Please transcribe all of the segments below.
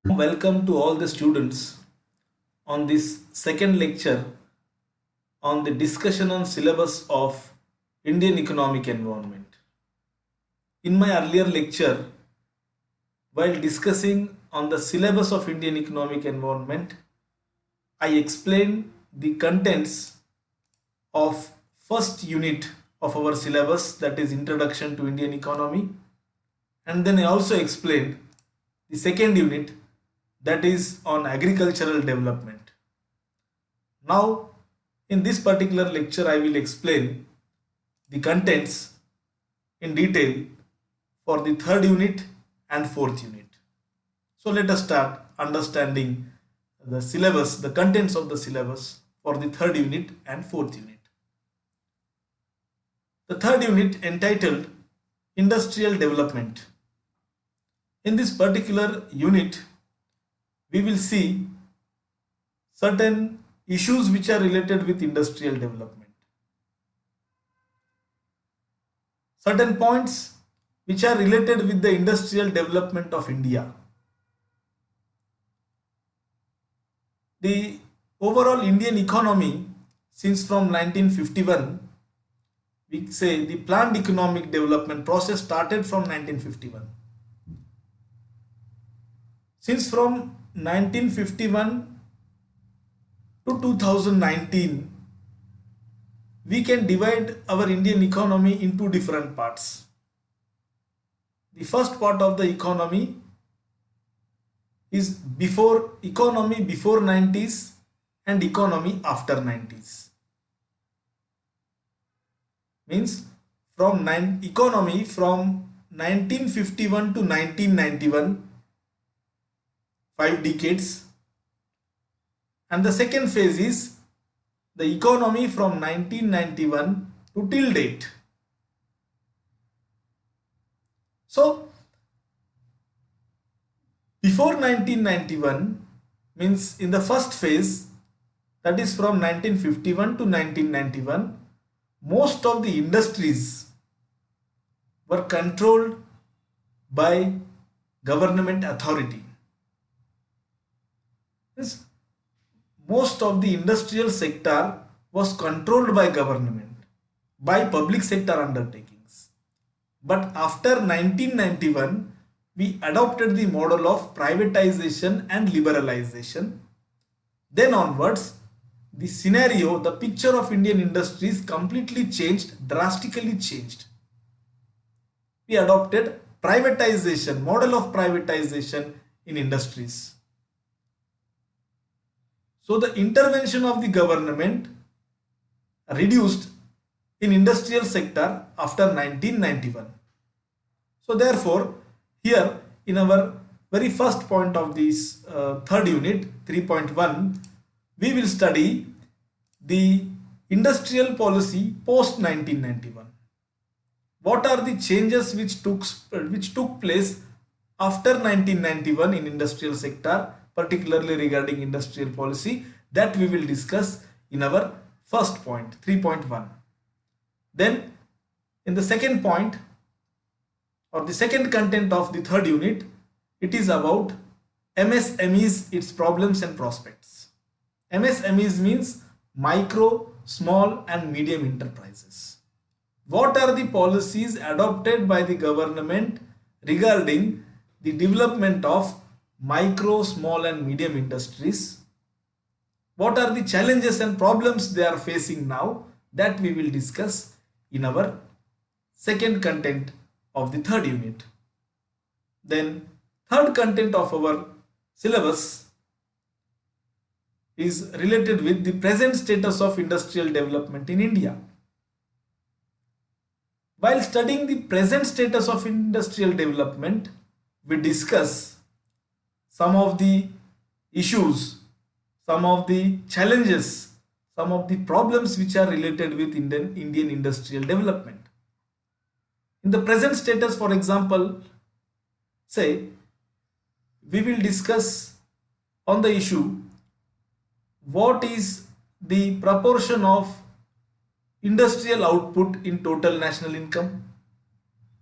Welcome to all the students on this second lecture on the discussion on syllabus of Indian economic environment. In my earlier lecture, while discussing on the syllabus of Indian economic environment, I explained the contents of first unit of our syllabus, that is Introduction to Indian Economy, and then I also explained the second unit, that is on agricultural development. Now, in this particular lecture, I will explain the contents in detail for the third unit and fourth unit. So let us start understanding the syllabus, the contents of the syllabus for the third unit and fourth unit. The third unit entitled Industrial Development. In this particular unit, we will see certain issues which are related with industrial development. Certain points which are related with the industrial development of India. The overall Indian economy, since from 1951, we say the planned economic development process started from 1951. Since from 1951 to 2019, we can divide our Indian economy into different parts. The first part of the economy is economy before 90s and economy after 90s. Means economy from 1951 to 1991, 5 decades, and the second phase is the economy from 1991 to till date. So before 1991 means in the first phase, that is from 1951 to 1991, most of the industries were controlled by government authority. Most of the industrial sector was controlled by government, by public sector undertakings. But after 1991, we adopted the model of privatization and liberalization. Then onwards, the scenario, the picture of Indian industries completely changed, drastically changed. We adopted privatization, model of privatization in industries. So the intervention of the government reduced in industrial sector after 1991. So therefore, here in our very first point of this third unit, 3.1, we will study the industrial policy post 1991. What are the changes which took place after 1991 in industrial sector, particularly regarding industrial policy, that we will discuss in our first point, 3.1. Then in the second point, or the second content of the third unit, it is about MSMEs, its problems and prospects. MSMEs means micro, small and medium enterprises. What are the policies adopted by the government regarding the development of micro, small and medium industries? What are the challenges and problems they are facing now? That we will discuss in our second content of the third unit. Then third content of our syllabus is related with the present status of industrial development in India. While studying the present status of industrial development, we discuss some of the issues, some of the challenges, some of the problems which are related with Indian industrial development. In the present status, for example, say, we will discuss on the issue what is the proportion of industrial output in total national income,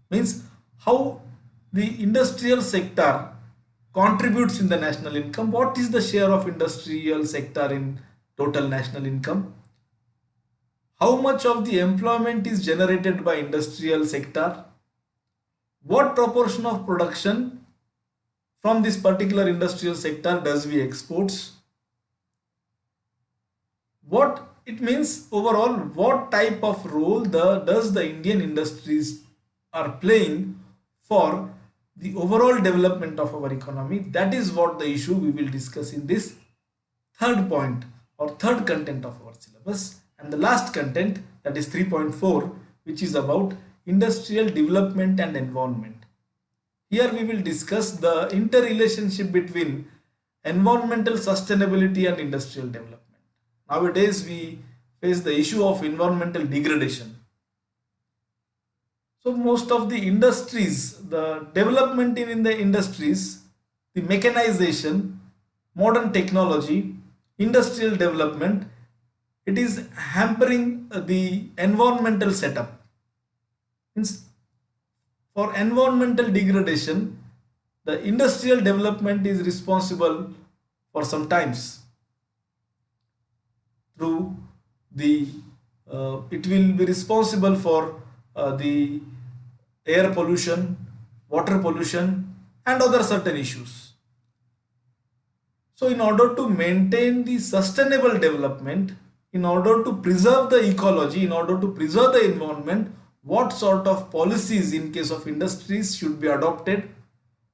means how the industrial sector contributes in the national income? What is the share of industrial sector in total national income? How much of the employment is generated by industrial sector? What proportion of production from this particular industrial sector does we exports? What it means overall, what type of role does the Indian industries are playing for the overall development of our economy? That is what the issue we will discuss in this third point or third content of our syllabus. And the last content, that is 3.4, which is about industrial development and environment. Here we will discuss the interrelationship between environmental sustainability and industrial development. Nowadays we face the issue of environmental degradation. So most of the industries, the development in the industries, the mechanization, modern technology, industrial development, it is hampering the environmental setup. Means for environmental degradation, the industrial development is responsible for some times through the it will be responsible for the air pollution, water pollution and other certain issues. So in order to maintain the sustainable development, in order to preserve the ecology, in order to preserve the environment, what sort of policies in case of industries should be adopted?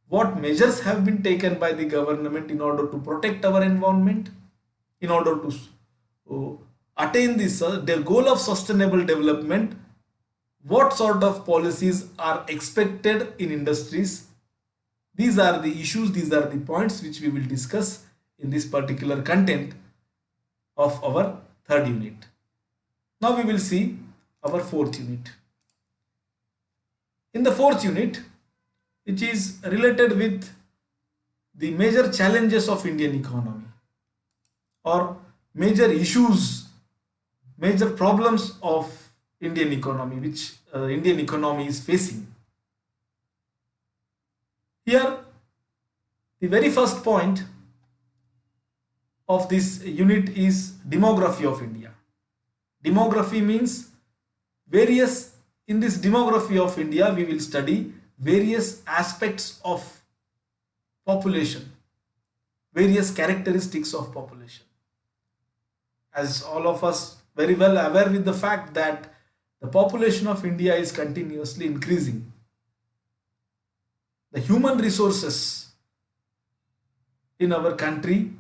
What measures have been taken by the government in order to protect our environment, in order to attain this their goal of sustainable development? What sort of policies are expected in industries? These are the issues, these are the points which we will discuss in this particular content of our third unit. Now we will see our fourth unit. In the fourth unit, which is related with the major challenges of Indian economy or major issues, major problems of Indian economy which Indian economy is facing. Here the very first point of this unit is demography of India. Demography means in this demography of India we will study various aspects of population, various characteristics of population. As all of us very well aware with the fact that the population of India is continuously increasing. The human resources in our country,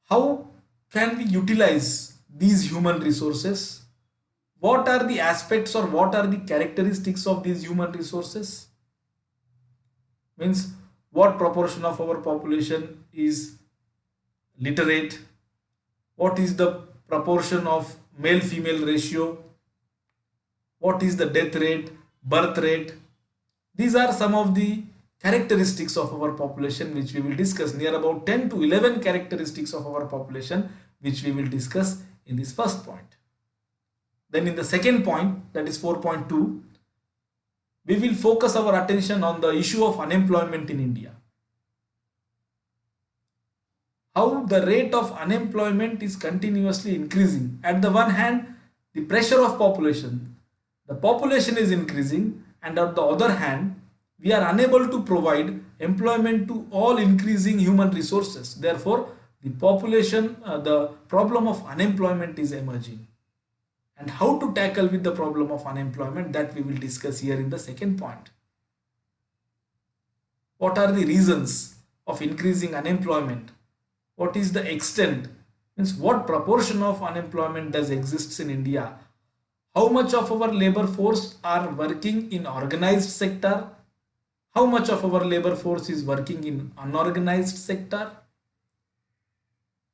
how can we utilize these human resources? What are the aspects or what are the characteristics of these human resources? Means what proportion of our population is literate? What is the proportion of male-female ratio? What is the death rate, birth rate? These are some of the characteristics of our population which we will discuss. Near about 10 to 11 characteristics of our population which we will discuss in this first point. Then in the second point, that is 4.2, we will focus our attention on the issue of unemployment in India. How the rate of unemployment is continuously increasing. At the one hand, the pressure of population, the population is increasing, and on the other hand, we are unable to provide employment to all increasing human resources. Therefore, the problem of unemployment is emerging. And how to tackle with the problem of unemployment, that we will discuss here in the second point. What are the reasons of increasing unemployment? What is the extent? Means what proportion of unemployment does exists in India? How much of our labor force are working in organized sector? How much of our labor force is working in unorganized sector?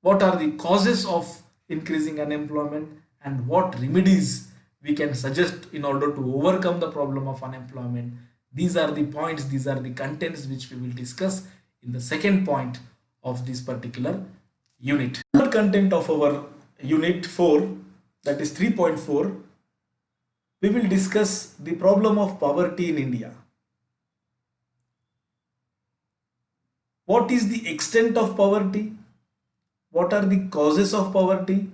What are the causes of increasing unemployment and what remedies we can suggest in order to overcome the problem of unemployment? These are the points, these are the contents which we will discuss in the second point of this particular unit. The content of our unit 4, that is 3.4, we will discuss the problem of poverty in India. what is the extent of poverty, what are the causes of poverty,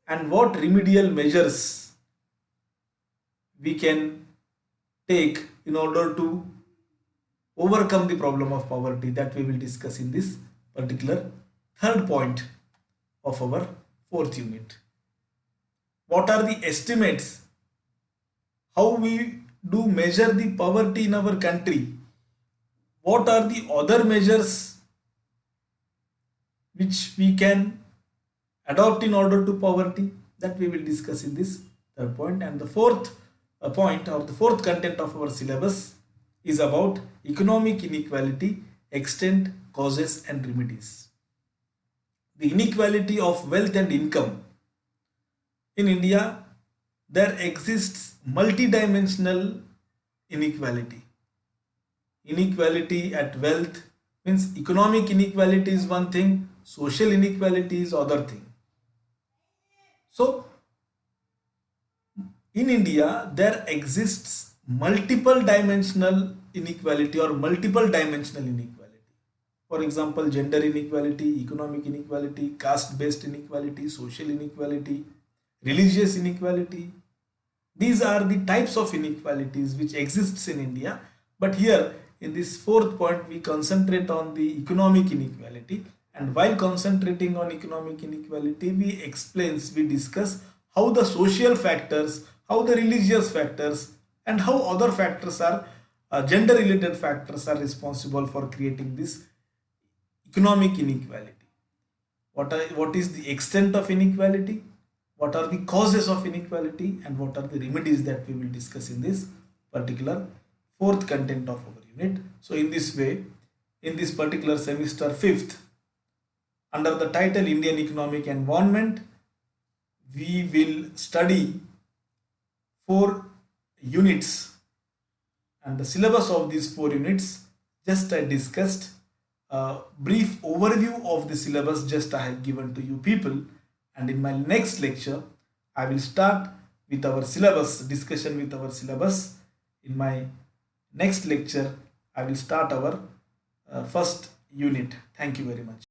and what remedial measures we can take in order to overcome the problem of poverty, that we will discuss in this particular third point of our fourth unit. What are the estimates? How we do measure the poverty in our country? What are the other measures which we can adopt in order to poverty? That we will discuss in this third point. And the fourth point, or the fourth content of our syllabus, is about economic inequality, extent, causes and remedies. The inequality of wealth and income. In India, there exists multidimensional inequality. Inequality at wealth means economic inequality is one thing, social inequality is other thing. So in India, there exists multiple dimensional inequality or multiple dimensional inequality. For example, gender inequality, economic inequality, caste-based inequality, social inequality, religious inequality. These are the types of inequalities which exists in India. But here in this fourth point, we concentrate on the economic inequality. And while concentrating on economic inequality, we discuss how the social factors, how the religious factors, and how other factors are gender related factors are responsible for creating this economic inequality. What is the extent of inequality? What are the causes of inequality? And what are the remedies that we will discuss in this particular fourth content of our unit. So in this way, in this particular semester fifth, under the title Indian Economic Environment, we will study 4 units, and the syllabus of these 4 units, just I discussed a brief overview of the syllabus just I have given to you people. And in my next lecture, I will start with our syllabus, discussion with our syllabus. In my next lecture, I will start our first unit. Thank you very much.